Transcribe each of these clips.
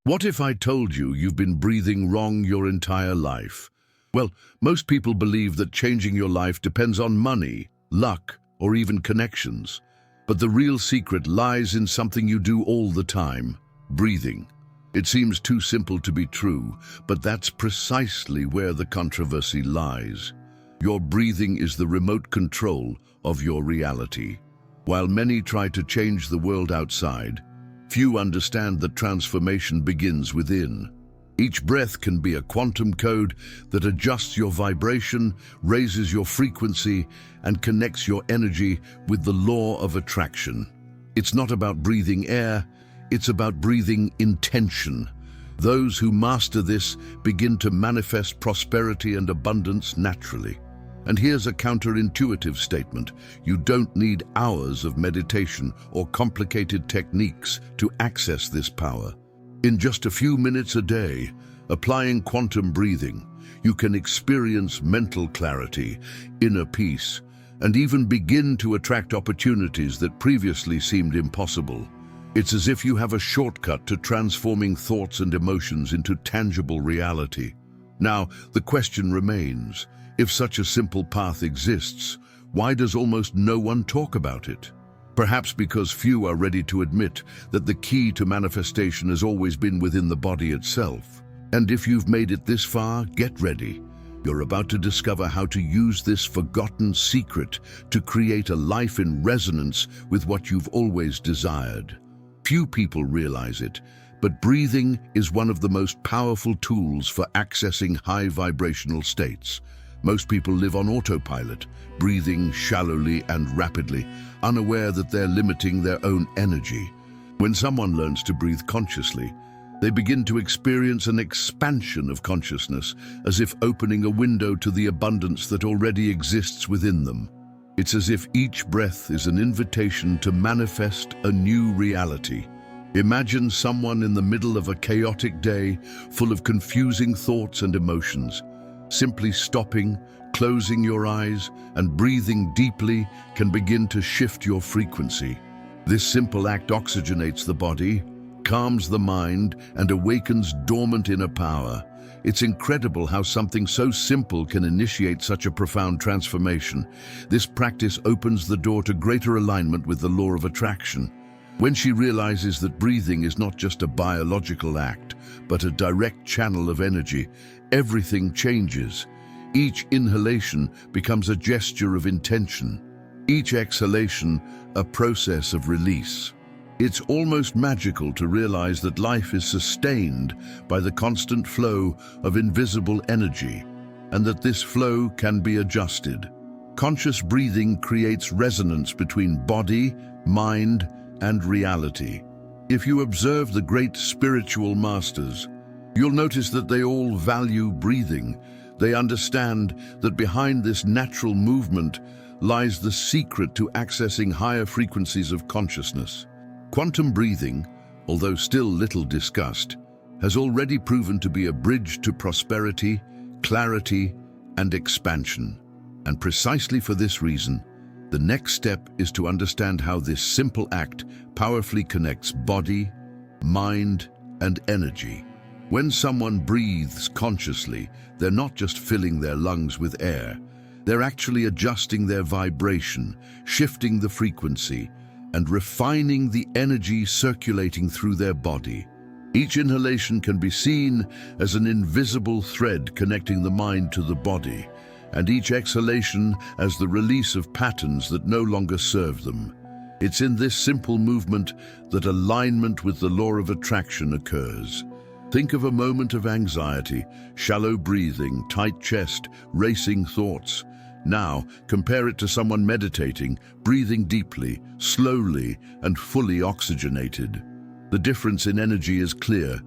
What if I told you you've been breathing wrong your entire life? Well, most people believe that changing your life depends on money, luck, or even connections. But the real secret lies in something you do all the time: breathing. It seems too simple to be true, but that's precisely where the controversy lies. Your breathing is the remote control of your reality. While many try to change the world outside, few understand that transformation begins within. Each breath can be a quantum code that adjusts your vibration, raises your frequency, and connects your energy with the law of attraction. It's not about breathing air, it's about breathing intention. Those who master this begin to manifest prosperity and abundance naturally. And here's a counterintuitive statement: you don't need hours of meditation or complicated techniques to access this power. In just a few minutes a day, applying quantum breathing, you can experience mental clarity, inner peace, and even begin to attract opportunities that previously seemed impossible. It's as if you have a shortcut to transforming thoughts and emotions into tangible reality. Now, the question remains: if such a simple path exists, why does almost no one talk about it? Perhaps because few are ready to admit that the key to manifestation has always been within the body itself. And if you've made it this far, get ready. You're about to discover how to use this forgotten secret to create a life in resonance with what you've always desired. Few people realize it, but breathing is one of the most powerful tools for accessing high vibrational states. Most people live on autopilot, breathing shallowly and rapidly, unaware that they're limiting their own energy. When someone learns to breathe consciously, they begin to experience an expansion of consciousness, as if opening a window to the abundance that already exists within them. It's as if each breath is an invitation to manifest a new reality. Imagine someone in the middle of a chaotic day, full of confusing thoughts and emotions. Simply stopping, closing your eyes, and breathing deeply can begin to shift your frequency. This simple act oxygenates the body, calms the mind, and awakens dormant inner power. It's incredible how something so simple can initiate such a profound transformation. This practice opens the door to greater alignment with the law of attraction. When she realizes that breathing is not just a biological act, but a direct channel of energy, everything changes. Each inhalation becomes a gesture of intention. Each exhalation, a process of release. It's almost magical to realize that life is sustained by the constant flow of invisible energy, and that this flow can be adjusted. Conscious breathing creates resonance between body, mind, and reality. If you observe the great spiritual masters, you'll notice that they all value breathing. They understand that behind this natural movement lies the secret to accessing higher frequencies of consciousness. Quantum breathing, although still little discussed, has already proven to be a bridge to prosperity, clarity, and expansion. And precisely for this reason, the next step is to understand how this simple act powerfully connects body, mind, and energy. When someone breathes consciously, they're not just filling their lungs with air, they're actually adjusting their vibration, shifting the frequency, and refining the energy circulating through their body. Each inhalation can be seen as an invisible thread connecting the mind to the body, and each exhalation as the release of patterns that no longer serve them. It's in this simple movement that alignment with the law of attraction occurs. Think of a moment of anxiety, shallow breathing, tight chest, racing thoughts. Now, compare it to someone meditating, breathing deeply, slowly, and fully oxygenated. The difference in energy is clear.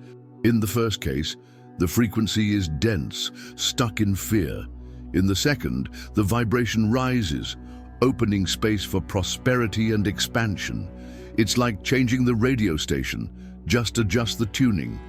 In the first case, the frequency is dense, stuck in fear. In the second, the vibration rises, opening space for prosperity and expansion. It's like changing the radio station, just adjust the tuning.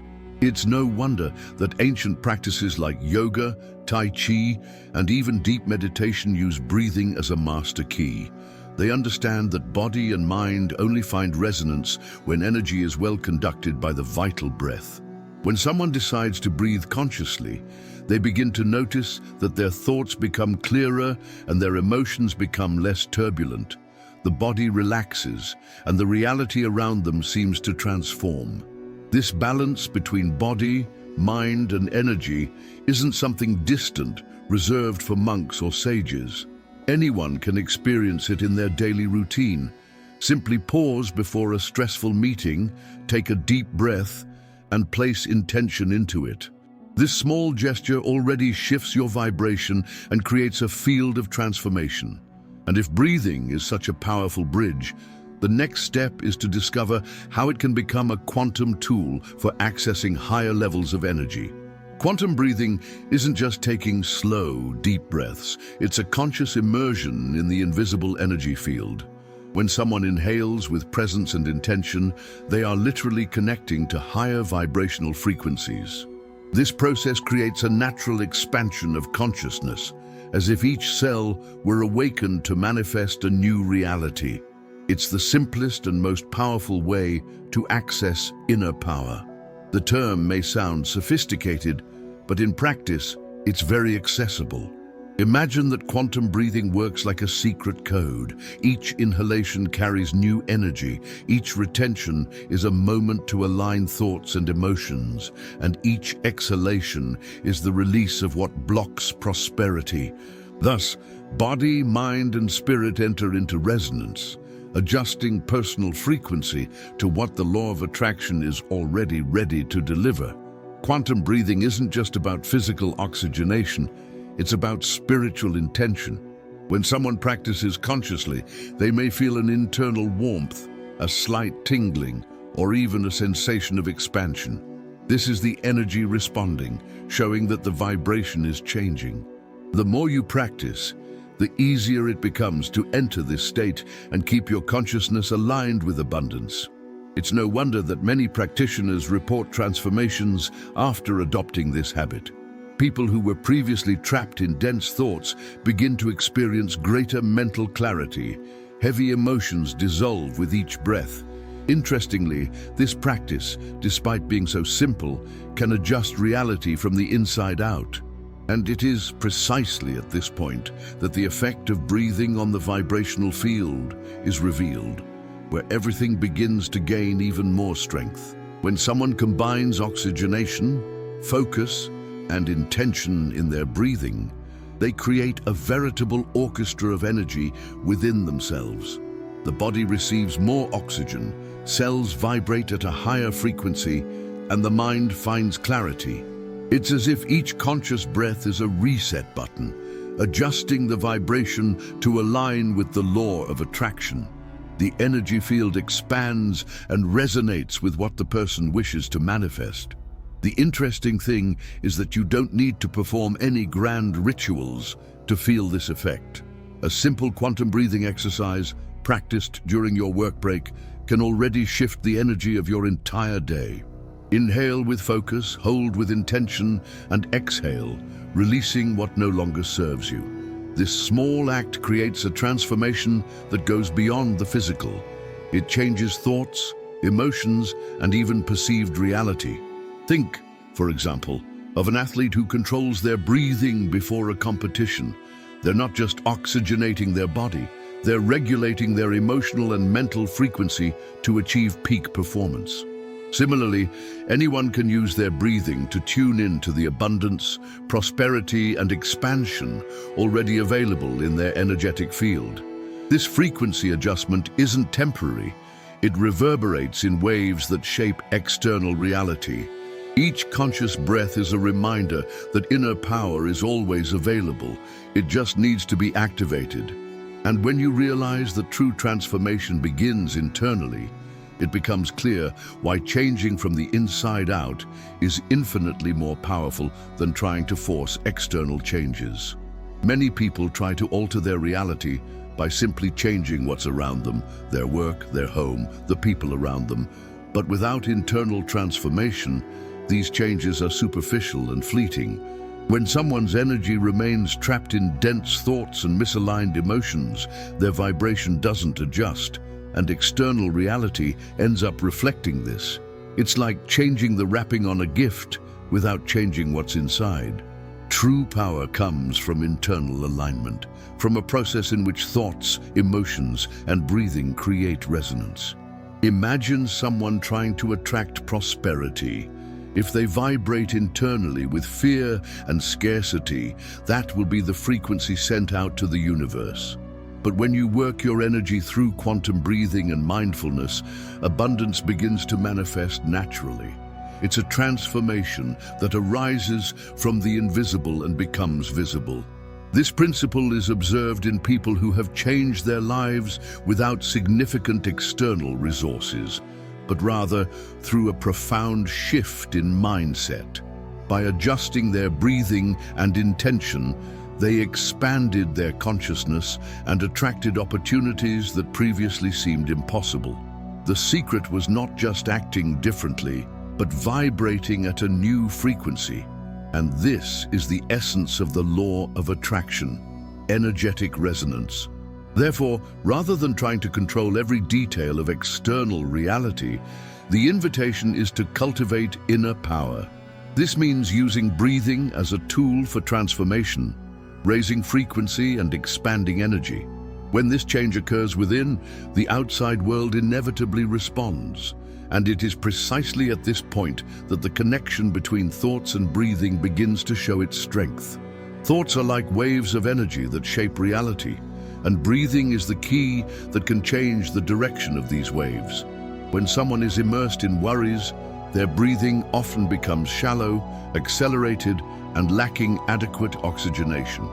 It's no wonder that ancient practices like yoga, Tai Chi, and even deep meditation use breathing as a master key. They understand that body and mind only find resonance when energy is well conducted by the vital breath. When someone decides to breathe consciously, they begin to notice that their thoughts become clearer and their emotions become less turbulent. The body relaxes and the reality around them seems to transform. This balance between body, mind, and energy isn't something distant, reserved for monks or sages. Anyone can experience it in their daily routine. Simply pause before a stressful meeting, take a deep breath, and place intention into it. This small gesture already shifts your vibration and creates a field of transformation. And if breathing is such a powerful bridge, the next step is to discover how it can become a quantum tool for accessing higher levels of energy. Quantum breathing isn't just taking slow, deep breaths. It's a conscious immersion in the invisible energy field. When someone inhales with presence and intention, they are literally connecting to higher vibrational frequencies. This process creates a natural expansion of consciousness, as if each cell were awakened to manifest a new reality. It's the simplest and most powerful way to access inner power. The term may sound sophisticated, but in practice, it's very accessible. Imagine that quantum breathing works like a secret code. Each inhalation carries new energy. Each retention is a moment to align thoughts and emotions. And each exhalation is the release of what blocks prosperity. Thus, body, mind, and spirit enter into resonance, adjusting personal frequency to what the law of attraction is already ready to deliver. Quantum breathing isn't just about physical oxygenation. It's about spiritual intention. When someone practices consciously, they may feel an internal warmth, a slight tingling, or even a sensation of expansion. This is the energy responding, showing that the vibration is changing. The more you practice, the easier it becomes to enter this state and keep your consciousness aligned with abundance. It's no wonder that many practitioners report transformations after adopting this habit. People who were previously trapped in dense thoughts begin to experience greater mental clarity. Heavy emotions dissolve with each breath. Interestingly, this practice, despite being so simple, can adjust reality from the inside out. And it is precisely at this point that the effect of breathing on the vibrational field is revealed, where everything begins to gain even more strength. When someone combines oxygenation, focus, and intention in their breathing, they create a veritable orchestra of energy within themselves. The body receives more oxygen, cells vibrate at a higher frequency, and the mind finds clarity. It's as if each conscious breath is a reset button, adjusting the vibration to align with the law of attraction. The energy field expands and resonates with what the person wishes to manifest. The interesting thing is that you don't need to perform any grand rituals to feel this effect. A simple quantum breathing exercise practiced during your work break can already shift the energy of your entire day. Inhale with focus, hold with intention, and exhale, releasing what no longer serves you. This small act creates a transformation that goes beyond the physical. It changes thoughts, emotions, and even perceived reality. Think, for example, of an athlete who controls their breathing before a competition. They're not just oxygenating their body, they're regulating their emotional and mental frequency to achieve peak performance. Similarly, anyone can use their breathing to tune in to the abundance, prosperity, and expansion already available in their energetic field. This frequency adjustment isn't temporary. It reverberates in waves that shape external reality. Each conscious breath is a reminder that inner power is always available. It just needs to be activated. And when you realize that true transformation begins internally, it becomes clear why changing from the inside out is infinitely more powerful than trying to force external changes. Many people try to alter their reality by simply changing what's around them, their work, their home, the people around them. But without internal transformation, these changes are superficial and fleeting. When someone's energy remains trapped in dense thoughts and misaligned emotions, their vibration doesn't adjust, and external reality ends up reflecting this. It's like changing the wrapping on a gift without changing what's inside. True power comes from internal alignment, from a process in which thoughts, emotions, and breathing create resonance. Imagine someone trying to attract prosperity. If they vibrate internally with fear and scarcity, that will be the frequency sent out to the universe. But when you work your energy through quantum breathing and mindfulness, abundance begins to manifest naturally. It's a transformation that arises from the invisible and becomes visible. This principle is observed in people who have changed their lives without significant external resources, but rather through a profound shift in mindset. By adjusting their breathing and intention, they expanded their consciousness and attracted opportunities that previously seemed impossible. The secret was not just acting differently, but vibrating at a new frequency. And this is the essence of the law of attraction, energetic resonance. Therefore, rather than trying to control every detail of external reality, the invitation is to cultivate inner power. This means using breathing as a tool for transformation, raising frequency and expanding energy. When this change occurs within, the outside world inevitably responds. And it is precisely at this point that the connection between thoughts and breathing begins to show its strength. Thoughts are like waves of energy that shape reality, and breathing is the key that can change the direction of these waves. When someone is immersed in worries, their breathing often becomes shallow, accelerated, and lacking adequate oxygenation.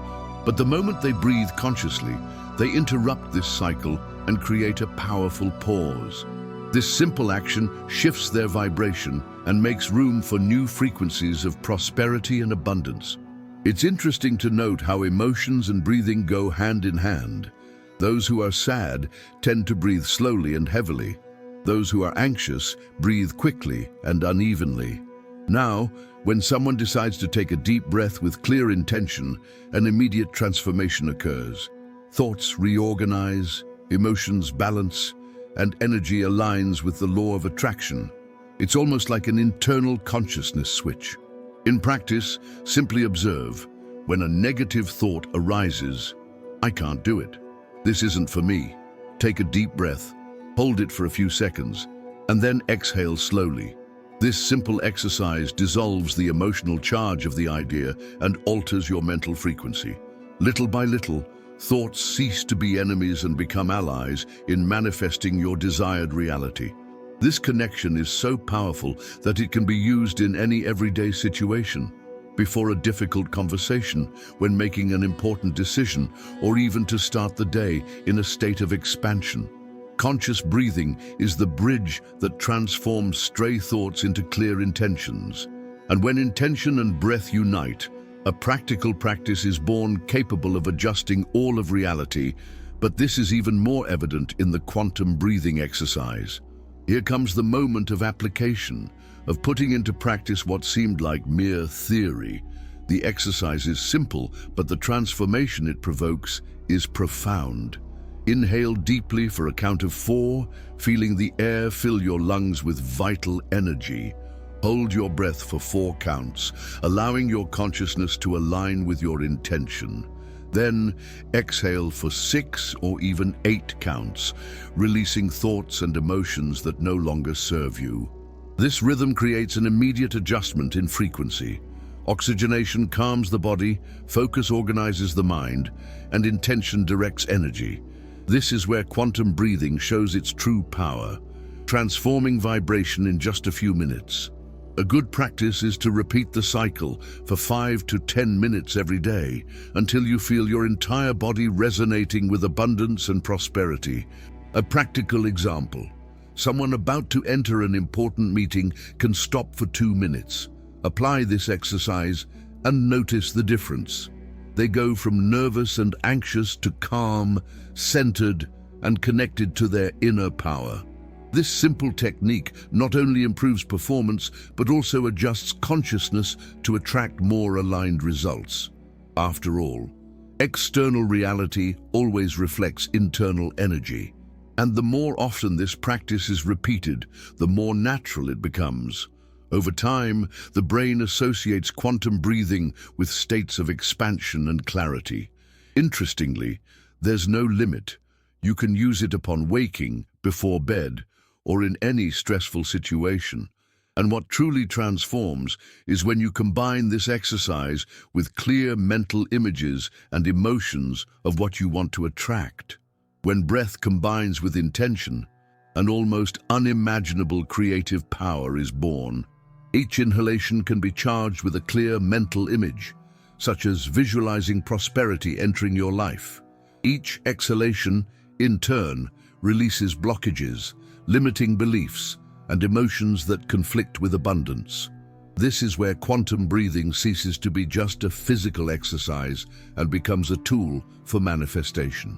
But the moment they breathe consciously, they interrupt this cycle and create a powerful pause. This simple action shifts their vibration and makes room for new frequencies of prosperity and abundance. It's interesting to note how emotions and breathing go hand in hand. Those who are sad tend to breathe slowly and heavily. Those who are anxious breathe quickly and unevenly. Now, when someone decides to take a deep breath with clear intention, an immediate transformation occurs. Thoughts reorganize, emotions balance, and energy aligns with the law of attraction. It's almost like an internal consciousness switch. In practice, simply observe. When a negative thought arises, I can't do it. This isn't for me. Take a deep breath, hold it for a few seconds, and then exhale slowly. This simple exercise dissolves the emotional charge of the idea and alters your mental frequency. Little by little, thoughts cease to be enemies and become allies in manifesting your desired reality. This connection is so powerful that it can be used in any everyday situation, before a difficult conversation, when making an important decision, or even to start the day in a state of expansion. Conscious breathing is the bridge that transforms stray thoughts into clear intentions. And when intention and breath unite, a practical practice is born capable of adjusting all of reality, but this is even more evident in the quantum breathing exercise. Here comes the moment of application, of putting into practice what seemed like mere theory. The exercise is simple, but the transformation it provokes is profound. Inhale deeply for a count of 4, feeling the air fill your lungs with vital energy. Hold your breath for 4 counts, allowing your consciousness to align with your intention. Then exhale for 6 or even 8 counts, releasing thoughts and emotions that no longer serve you. This rhythm creates an immediate adjustment in frequency. Oxygenation calms the body, focus organizes the mind, and intention directs energy. This is where quantum breathing shows its true power, transforming vibration in just a few minutes. A good practice is to repeat the cycle for 5 to 10 minutes every day until you feel your entire body resonating with abundance and prosperity. A practical example. Someone about to enter an important meeting can stop for 2 minutes. Apply this exercise and notice the difference. They go from nervous and anxious to calm, centered, and connected to their inner power. This simple technique not only improves performance, but also adjusts consciousness to attract more aligned results. After all, external reality always reflects internal energy. And the more often this practice is repeated, the more natural it becomes. Over time, the brain associates quantum breathing with states of expansion and clarity. Interestingly, there's no limit. You can use it upon waking, before bed, or in any stressful situation. And what truly transforms is when you combine this exercise with clear mental images and emotions of what you want to attract. When breath combines with intention, an almost unimaginable creative power is born. Each inhalation can be charged with a clear mental image, such as visualizing prosperity entering your life. Each exhalation, in turn, releases blockages, limiting beliefs, and emotions that conflict with abundance. This is where quantum breathing ceases to be just a physical exercise and becomes a tool for manifestation.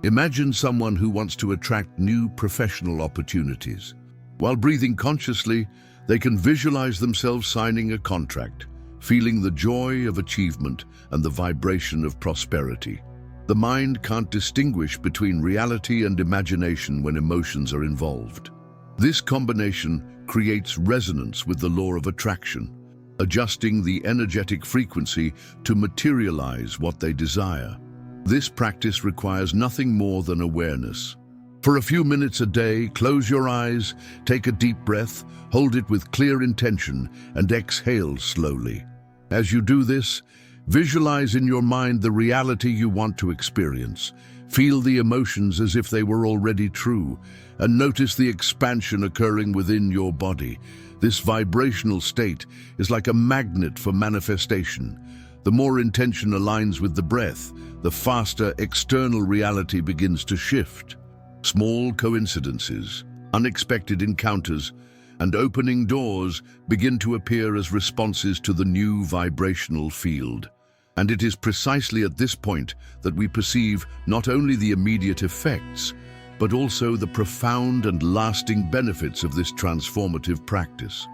Imagine someone who wants to attract new professional opportunities. While breathing consciously, they can visualize themselves signing a contract, feeling the joy of achievement and the vibration of prosperity. The mind can't distinguish between reality and imagination when emotions are involved. This combination creates resonance with the law of attraction, adjusting the energetic frequency to materialize what they desire. This practice requires nothing more than awareness. For a few minutes a day, close your eyes, take a deep breath, hold it with clear intention, and exhale slowly. As you do this, visualize in your mind the reality you want to experience. Feel the emotions as if they were already true, and notice the expansion occurring within your body. This vibrational state is like a magnet for manifestation. The more intention aligns with the breath, the faster external reality begins to shift. Small coincidences, unexpected encounters, and opening doors begin to appear as responses to the new vibrational field. And it is precisely at this point that we perceive not only the immediate effects, but also the profound and lasting benefits of this transformative practice.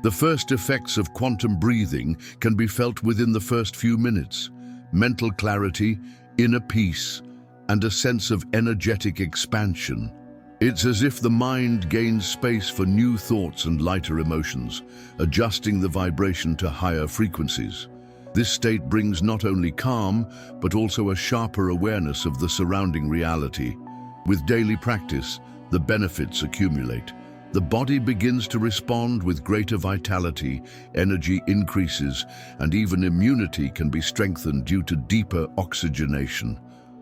The first effects of quantum breathing can be felt within the first few minutes. Mental clarity, inner peace, and a sense of energetic expansion. It's as if the mind gains space for new thoughts and lighter emotions, adjusting the vibration to higher frequencies. This state brings not only calm, but also a sharper awareness of the surrounding reality. With daily practice, the benefits accumulate. The body begins to respond with greater vitality, energy increases, and even immunity can be strengthened due to deeper oxygenation.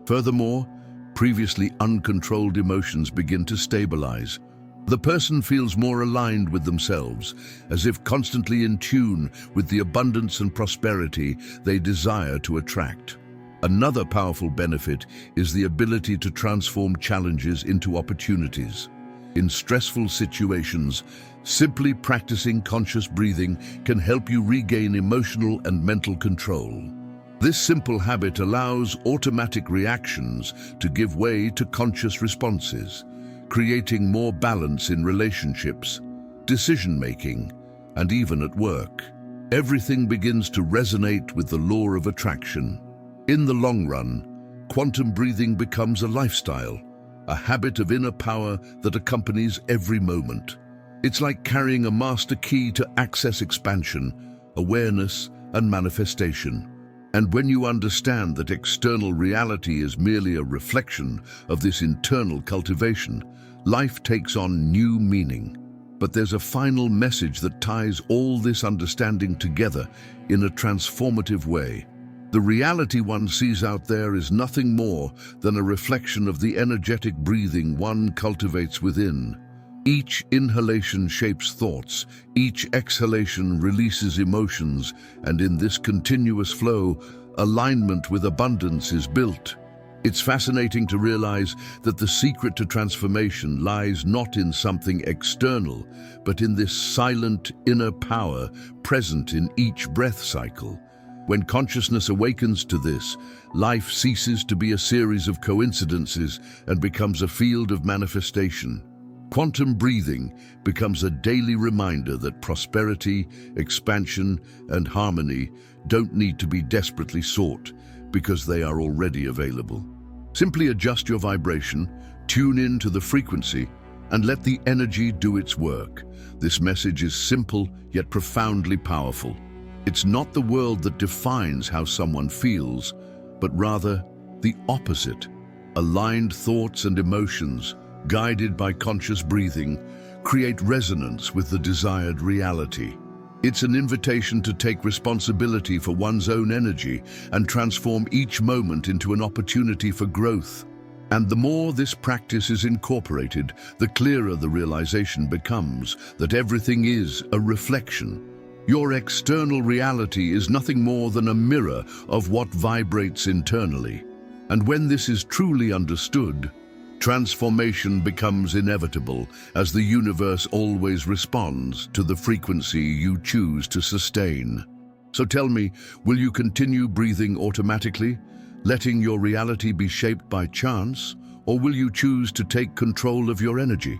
Furthermore, previously uncontrolled emotions begin to stabilize. The person feels more aligned with themselves, as if constantly in tune with the abundance and prosperity they desire to attract. Another powerful benefit is the ability to transform challenges into opportunities. In stressful situations, simply practicing conscious breathing can help you regain emotional and mental control. This simple habit allows automatic reactions to give way to conscious responses, creating more balance in relationships, decision-making, and even at work. Everything begins to resonate with the law of attraction. In the long run, quantum breathing becomes a lifestyle, a habit of inner power that accompanies every moment. It's like carrying a master key to access expansion, awareness, and manifestation. And when you understand that external reality is merely a reflection of this internal cultivation, life takes on new meaning. But there's a final message that ties all this understanding together in a transformative way. The reality one sees out there is nothing more than a reflection of the energetic breathing one cultivates within. Each inhalation shapes thoughts, each exhalation releases emotions, and in this continuous flow, alignment with abundance is built. It's fascinating to realize that the secret to transformation lies not in something external, but in this silent inner power present in each breath cycle. When consciousness awakens to this, life ceases to be a series of coincidences and becomes a field of manifestation. Quantum breathing becomes a daily reminder that prosperity, expansion, and harmony don't need to be desperately sought because they are already available. Simply adjust your vibration, Tune in to the frequency and let the energy do its work. This message is simple yet profoundly powerful. It's not the world that defines how someone feels, but rather the opposite. Aligned thoughts and emotions, guided by conscious breathing, create resonance with the desired reality. It's an invitation to take responsibility for one's own energy and transform each moment into an opportunity for growth. And the more this practice is incorporated, the clearer the realization becomes that everything is a reflection. Your external reality is nothing more than a mirror of what vibrates internally. And when this is truly understood, transformation becomes inevitable, as the universe always responds to the frequency you choose to sustain. So tell me, will you continue breathing automatically, letting your reality be shaped by chance, or will you choose to take control of your energy?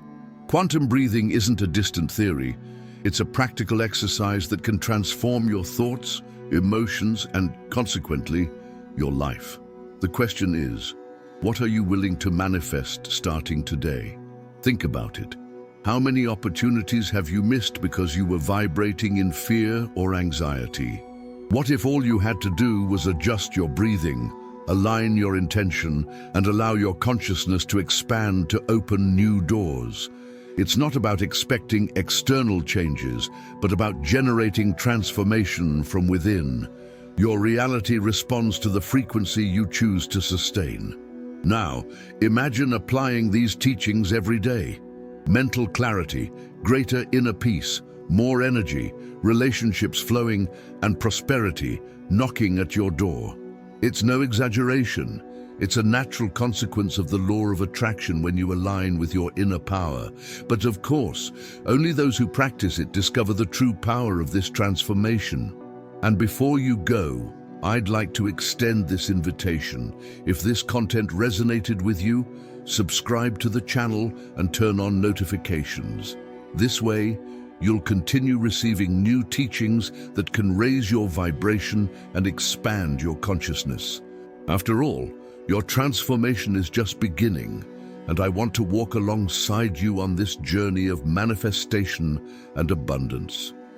Quantum breathing isn't a distant theory. It's a practical exercise that can transform your thoughts, emotions, and consequently, your life. The question is, what are you willing to manifest starting today? Think about it. How many opportunities have you missed because you were vibrating in fear or anxiety? What if all you had to do was adjust your breathing, align your intention, and allow your consciousness to expand to open new doors? It's not about expecting external changes, but about generating transformation from within. Your reality responds to the frequency you choose to sustain. Now, imagine applying these teachings every day. Mental clarity, greater inner peace, more energy, relationships flowing, and prosperity knocking at your door. It's no exaggeration. It's a natural consequence of the law of attraction when you align with your inner power. But of course, only those who practice it discover the true power of this transformation. And before you go, I'd like to extend this invitation. If this content resonated with you, subscribe to the channel and turn on notifications. This way, you'll continue receiving new teachings that can raise your vibration and expand your consciousness. After all, your transformation is just beginning, and I want to walk alongside you on this journey of manifestation and abundance.